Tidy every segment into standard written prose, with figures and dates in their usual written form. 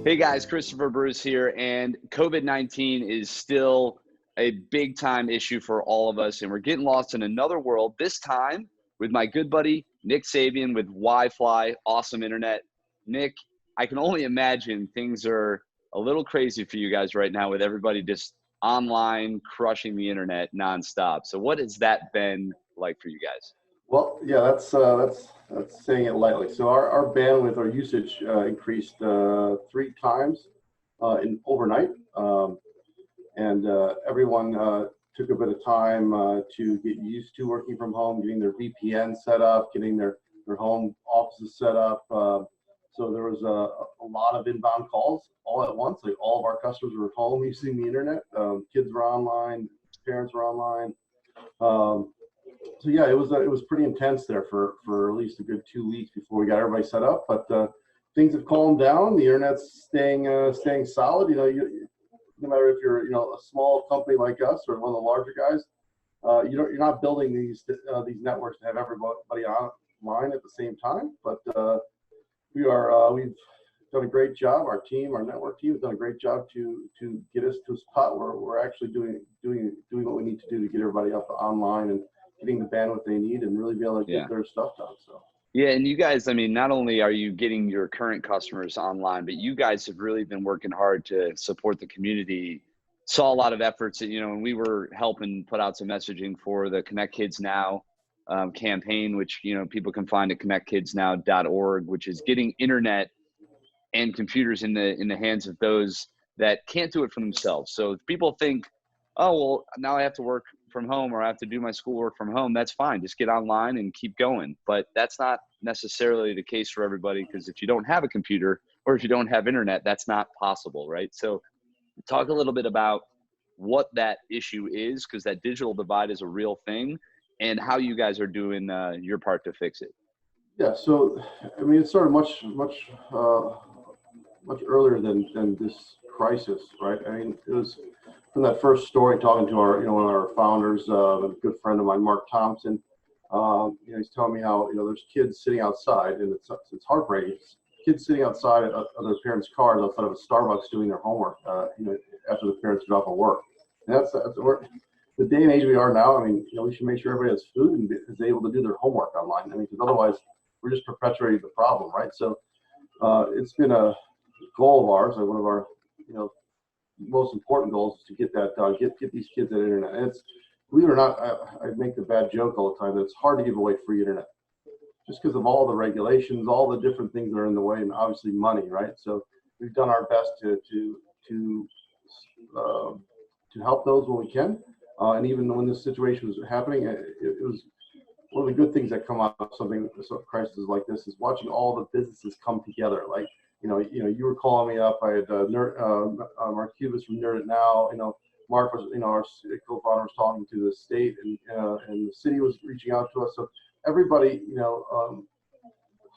Hey guys, Christopher Bruce here, and COVID-19 is still a big time issue for all of us, and we're getting lost in another world, this time with my good buddy, Nick Sabean with WhyFly, awesome internet. Nick, I can only imagine things are a little crazy for you guys right now with everybody just online crushing the internet nonstop. So what has that been like for you guys? Well, yeah, that's saying it lightly. So our bandwidth, our usage increased 3 times in overnight, and everyone took a bit of time to get used to working from home, getting their VPN set up, getting their home offices set up. So there was a lot of inbound calls all at once. Like all of our customers were home using the internet. Kids were online, parents were online. So yeah, it was pretty intense there for at least a good 2 weeks before we got everybody set up. But things have calmed down. The internet's staying solid. No matter if you're a small company like us or one of the larger guys, you're not building these networks to have everybody online at the same time. But we've done a great job. Our network team has done a great job to get us to a spot where we're actually doing what we need to do to get everybody up online and getting the bandwidth they need and really be able to get their stuff done. So. Yeah, and you guys, I mean, not only are you getting your current customers online, but you guys have really been working hard to support the community. Saw a lot of efforts that, when we were helping put out some messaging for the Connect Kids Now campaign, which, people can find at connectkidsnow.org, which is getting internet and computers in the hands of those that can't do it for themselves. So if people think, oh, well, now I have to work from home or I have to do my schoolwork from home, that's fine. Just get online and keep going. But that's not necessarily the case for everybody, because if you don't have a computer or if you don't have internet, that's not possible, right? So talk a little bit about what that issue is, because that digital divide is a real thing, and how you guys are doing your part to fix it. Yeah, so I mean, it started much earlier than this crisis, right? I mean, it was from that first story, talking to our one of our founders, a good friend of mine, Mark Thompson. He's telling me how there's kids sitting outside, and it's heartbreaking. Kids sitting outside of their parents' cars outside of a Starbucks doing their homework, after the parents get off of work. And that's the day and age we are now. I mean, we should make sure everybody has food and is able to do their homework online. I mean, because otherwise we're just perpetuating the problem, right? So it's been a goal of ours, one of our most important goals, is to get that done, get these kids that internet. And it's, believe it or not, I make the bad joke all the time that it's hard to give away free internet, just because of all the regulations, all the different things that are in the way, and obviously money, right? So we've done our best to help those when we can, and even when this situation was happening, it was one of the good things that come out of a crisis like this is watching all the businesses come together. Like, you were calling me up. I had Mark Cubis from Nerd It Now. Mark was, our co-founder, was talking to the state, and the city was reaching out to us. So everybody,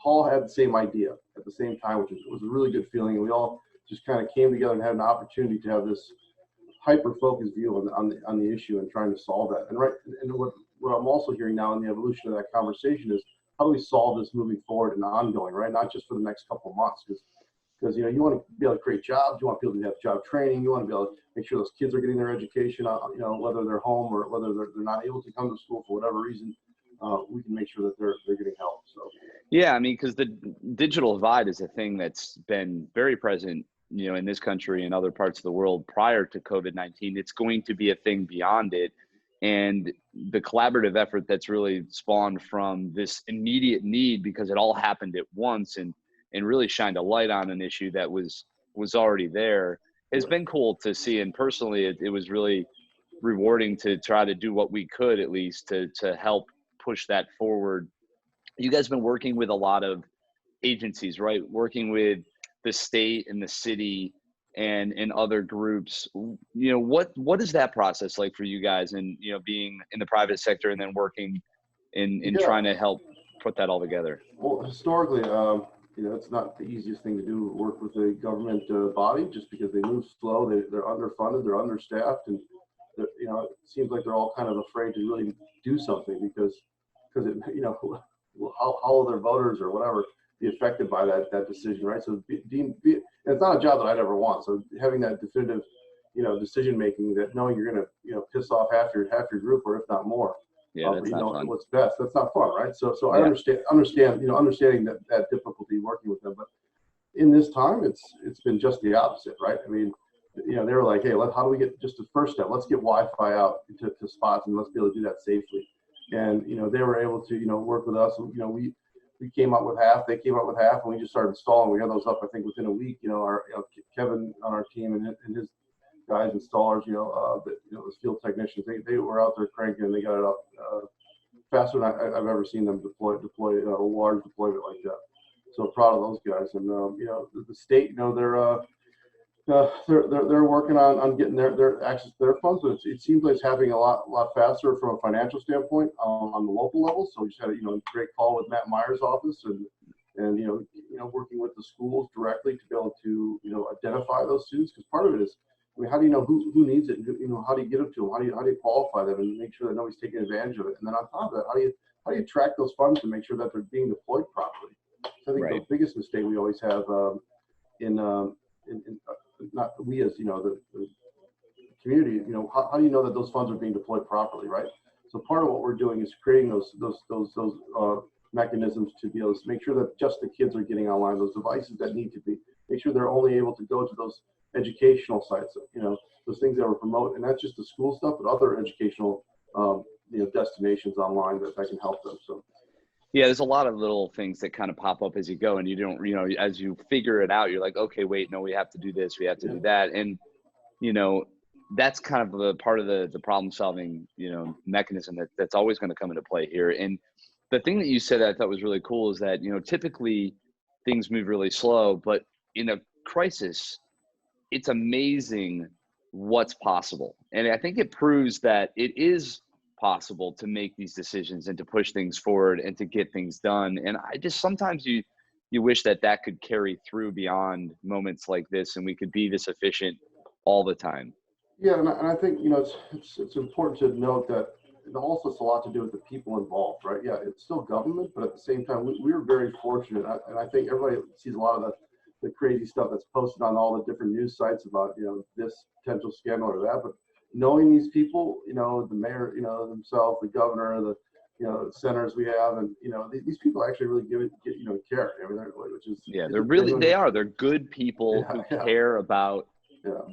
all had the same idea at the same time, which was a really good feeling. And we all just kind of came together and had an opportunity to have this hyper-focused view on the issue and trying to solve that. And what I'm also hearing now in the evolution of that conversation is, how do we solve this moving forward and ongoing, right? Not just for the next couple of months, because you want to be able to create jobs, you want people to have job training, you want to be able to make sure those kids are getting their education, whether they're home or whether they're not able to come to school for whatever reason, we can make sure that they're getting help. So yeah, I mean, because the digital divide is a thing that's been very present, in this country and other parts of the world prior to COVID-19. It's going to be a thing beyond it. And the collaborative effort that's really spawned from this immediate need, because it all happened at once and really shined a light on an issue that was already there, has been cool to see. And personally, it was really rewarding to try to do what we could, at least to help push that forward. You guys have been working with a lot of agencies, right? Working with the state and the city and other groups. What is that process like for you guys, and being in the private sector and then working in trying to help put that all together? Well, historically, it's not the easiest thing to do, work with a government body, just because they move slow, they're underfunded, they're understaffed, and it seems like they're all kind of afraid to really do something because how will their voters or whatever be affected by that decision, right? So And it's not a job that I'd ever want. So having that definitive, decision making, that knowing you're going to, piss off half your group, or if not more. Yeah, that's not fun. What's best. That's not fun, right? So I Yeah. understanding that difficulty working with them. But in this time, it's been just the opposite, right? I mean, they were like, hey, how do we get just the first step? Let's get Wi-Fi out to spots, and let's be able to do that safely. And they were able to work with us. And, we came up with half, they came up with half, and we just started installing. We had those up, I think, within a week. Our Kevin on our team and his guys, installers, those field technicians, they were out there cranking, and they got it up faster than I've ever seen them deploy a large deployment like that. So proud of those guys. And the state, they're working on getting their access to their funds, but it seems like it's happening a lot faster from a financial standpoint on the local level. So we just had a great call with Matt Meyer's office, and working with the schools directly to be able to identify those students, because part of it is, I mean, how do you know who needs it? How do you get them to them? How do you qualify them and make sure that nobody's taking advantage of it? And then on top of that, how do you track those funds to make sure that they're being deployed properly? So I think the biggest mistake we always have not we as the community, how do you know that those funds are being deployed properly, right? So part of what we're doing is creating those mechanisms to be able to make sure that just the kids are getting online, those devices that need to be, make sure they're only able to go to those educational sites, those things that were promote, and not just the school stuff, but other educational destinations online that can help them. So yeah, there's a lot of little things that kind of pop up as you go, and you don't, as you figure it out, you're like, okay, wait, no, we have to do this, we have to do that. And, that's kind of the part of the problem solving, mechanism that's always going to come into play here. And the thing that you said that I thought was really cool is that, typically things move really slow, but in a crisis, it's amazing what's possible. And I think it proves that it is possible to make these decisions and to push things forward and to get things done. And I just, sometimes you wish that could carry through beyond moments like this, and we could be this efficient all the time. Yeah, and I think it's important to note that it also has a lot to do with the people involved, right? Yeah, it's still government, but at the same time, we were very fortunate, and I think everybody sees a lot of the crazy stuff that's posted on all the different news sites about this potential scandal or that, but knowing these people, the mayor, himself, the governor, the senators we have, and these people actually really care. I mean, they're good people who care about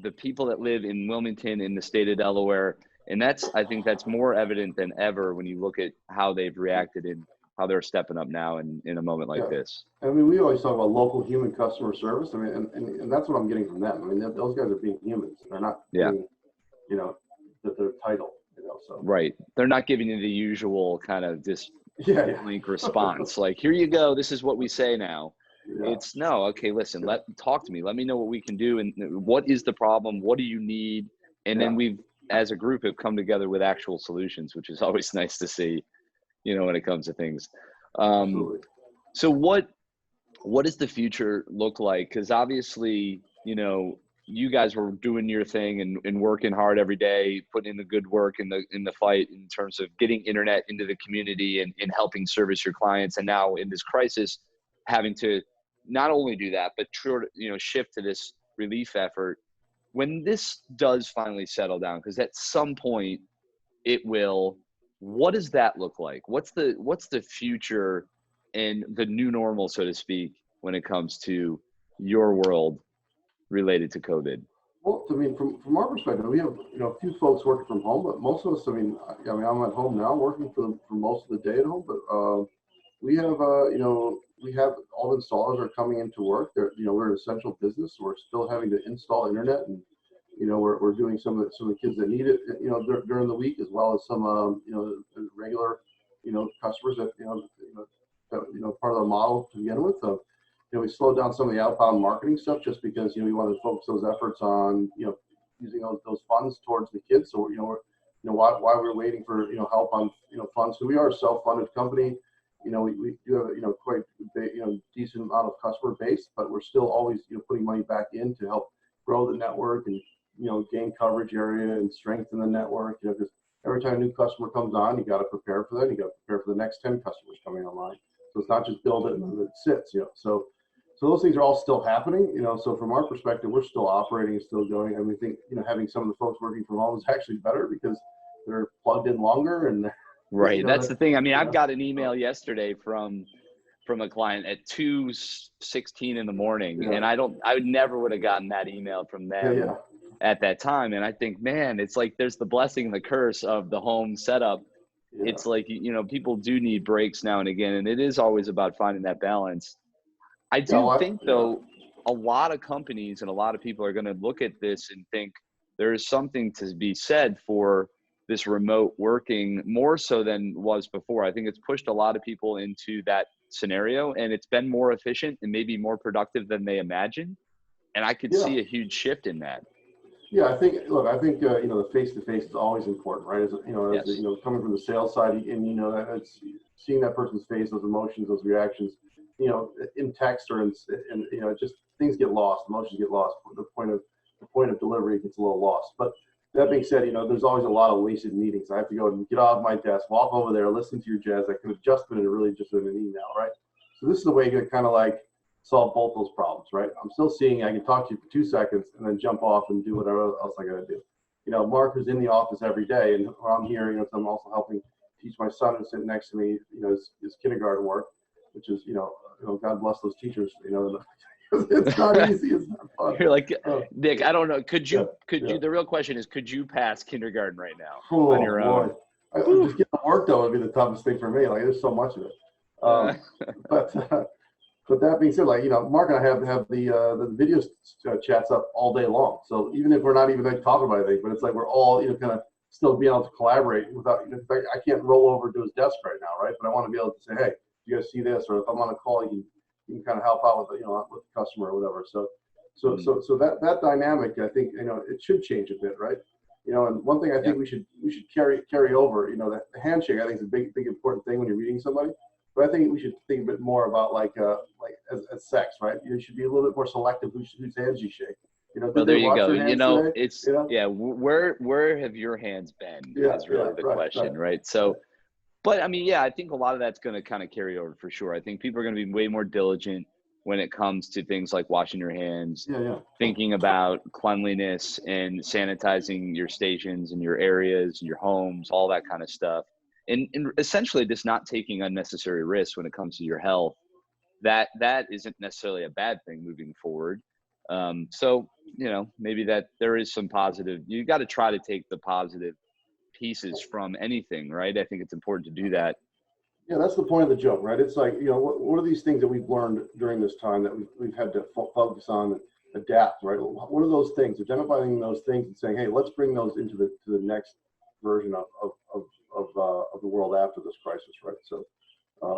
the people that live in Wilmington, in the state of Delaware. And I think that's more evident than ever when you look at how they've reacted and how they're stepping up now in a moment like this. I mean, we always talk about local human customer service. I mean, and that's what I'm getting from them. I mean, those guys are being humans. They're not being, their title, so. Right. They're not giving you the usual kind of just link response. Like, here you go. This is what we say now. Yeah. It's no, okay, listen, talk to me. Let me know what we can do. And what is the problem? What do you need? And then we've, as a group, have come together with actual solutions, which is always nice to see, when it comes to things. So what does the future look like? Because obviously, you guys were doing your thing and working hard every day, putting in the good work in the fight in terms of getting internet into the community and helping service your clients. And now in this crisis, having to not only do that, but shift to this relief effort. When this does finally settle down, because at some point it will, what does that look like? What's the future and the new normal, so to speak, when it comes to your world related to COVID? Well, I mean, from our perspective, we have a few folks working from home, but most of us, I mean, I'm at home now working for most of the day at home, but we have we have all the installers are coming into work. We're an essential business. So we're still having to install internet, and we're doing some of the kids that need it during the week, as well as some regular customers that part of the model to begin with. So we slowed down some of the outbound marketing stuff just because we wanted to focus those efforts on using those funds towards the kids. So why we're waiting for help on funds. So we are a self-funded company. We do have quite decent amount of customer base, but we're still always putting money back in to help grow the network and gain coverage area and strengthen the network. Because every time a new customer comes on, you got to prepare for that. You got to prepare for the next 10 customers coming online. So it's not just build it and then it sits. So those things are all still happening, so from our perspective, we're still operating and still going. And we think, having some of the folks working from home is actually better because they're plugged in longer and right. That's the thing. I mean, I've got an so, email yesterday from a client at 2:16 in the morning, and I never would have gotten that email from them at that time. And I think, man, it's like there's the blessing and the curse of the home setup. It's like, people do need breaks now and again, and it is always about finding that balance. I do think, though, a lot of companies and a lot of people are going to look at this and think there is something to be said for this remote working more so than was before. I think it's pushed a lot of people into that scenario, and it's been more efficient and maybe more productive than they imagined. And I could see a huge shift in that. Yeah, I think the face-to-face is always important, right? As coming from the sales side, and it's seeing that person's face, those emotions, those reactions, in text or in just things get lost, emotions get lost. The point of delivery gets a little lost. But that being said, there's always a lot of wasted meetings. I have to go and get off my desk, walk over there, listen to your jazz. I could have just been really just in an email, right? So this is the way you kind of like solve both those problems, right? I'm still seeing, I can talk to you for 2 seconds and then jump off and do whatever else I got to do. Mark is in the office every day, and I'm here, so I'm also helping teach my son who's sitting next to me, his kindergarten work, which is, God bless those teachers, it's not easy. It's not fun. You're like, Nick, I don't know. Could you, the real question is, could you pass kindergarten right now on your own? Just getting to work, though, would be the toughest thing for me. Like, there's so much of it. But that being said, Mark and I have the video chats up all day long. So even if we're not even talking about anything, but it's like we're all, kind of still being able to collaborate without, I can't roll over to his desk right now, right? But I want to be able to say, hey, you guys see this? Or if I'm on a call, you can kind of help out with, with the customer or whatever. So that dynamic, I think, it should change a bit, right? And one thing I think we should carry over, the handshake, I think is a big important thing when you're meeting somebody. But I think we should think a bit more about as sex, right? You should be a little bit more selective whose hands you shake. Well, there you go. It's where have your hands been? Is really the question, right? So, but I mean, I think a lot of that's going to kind of carry over for sure. I think people are going to be way more diligent when it comes to things like washing your hands, thinking about cleanliness and sanitizing your stations and your areas and your homes, all that kind of stuff. And essentially just not taking unnecessary risks when it comes to your health. That isn't necessarily a bad thing moving forward. So, maybe that there is some positive. You got to try to take the positive pieces from anything, right? I think it's important to do that. Yeah, that's the point of the joke, right? It's like, what are these things that we've learned during this time that we've had to focus on and adapt, right? What are those things? Identifying those things and saying, hey, let's bring those into the next version of the world after this crisis, right? So,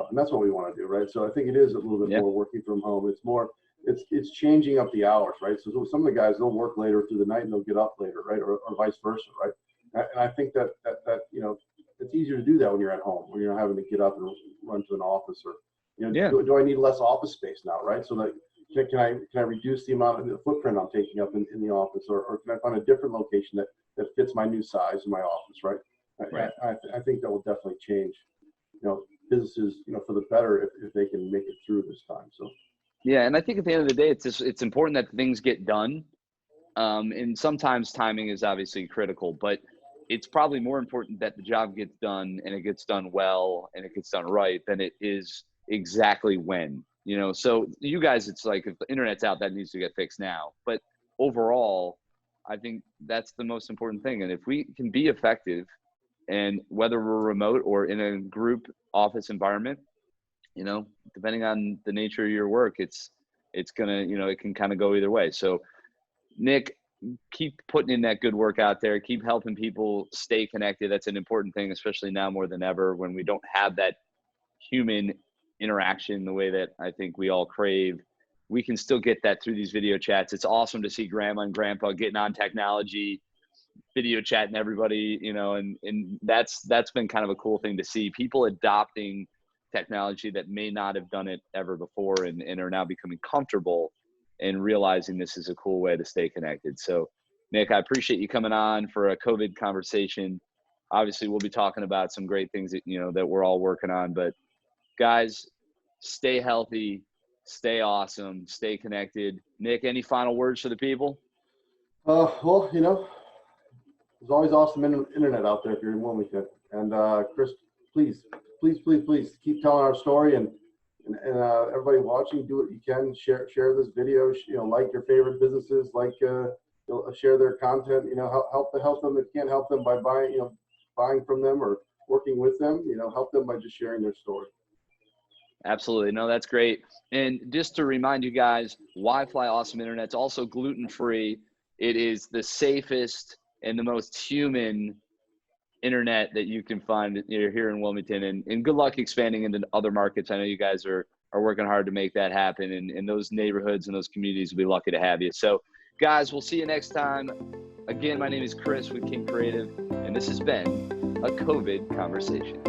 and that's what we want to do, right? So I think it is a little bit more working from home. It's more, it's changing up the hours, right? So some of the guys, they'll work later through the night and they'll get up later, right? Or vice versa, right? And I think that it's easier to do that when you're at home, when you're not having to get up and run to an office, or do I need less office space now, right? So that can I reduce the amount of the footprint I'm taking up in the office, or can I find a different location that fits my new size in my office, right? I think that will definitely change, businesses, for the better if they can make it through this time. So. Yeah, and I think at the end of the day, it's important that things get done, and sometimes timing is obviously critical, but it's probably more important that the job gets done and it gets done well and it gets done right than it is exactly when. So you guys, it's like if the internet's out, that needs to get fixed now. But overall, I think that's the most important thing. And if we can be effective, and whether we're remote or in a group office environment, depending on the nature of your work, it's gonna, it can kind of go either way. So Nick, keep putting in that good work out there. Keep helping people stay connected. That's an important thing, especially now more than ever when we don't have that human interaction the way that I think we all crave. We can still get that through these video chats. It's awesome to see grandma and grandpa getting on technology, video chatting everybody, and that's been kind of a cool thing to see. People adopting technology that may not have done it ever before and are now becoming comfortable and realizing this is a cool way to stay connected. So Nick, I appreciate you coming on for a COVID conversation. Obviously we'll be talking about some great things that, that we're all working on, but guys, stay healthy, Stay awesome. Stay connected. Nick, any final words for the people? Well, you know, there's always awesome internet out there if you're in Wilmington. And Chris, please keep telling our story, and everybody watching, do what you can. Share this video. You know, like your favorite businesses, like share their content. You know, help them. If you can't help them by buying from them or working with them, you know, help them by just sharing their story. Absolutely. No, that's great. And just to remind you guys, WhyFly Awesome Internet's also gluten-free. It is the safest and the most human internet that you can find here in Wilmington. And good luck expanding into other markets. I know you guys are working hard to make that happen. And those neighborhoods and those communities will be lucky to have you. So, guys, we'll see you next time. Again, my name is Chris with King Creative, and this has been a COVID Conversation.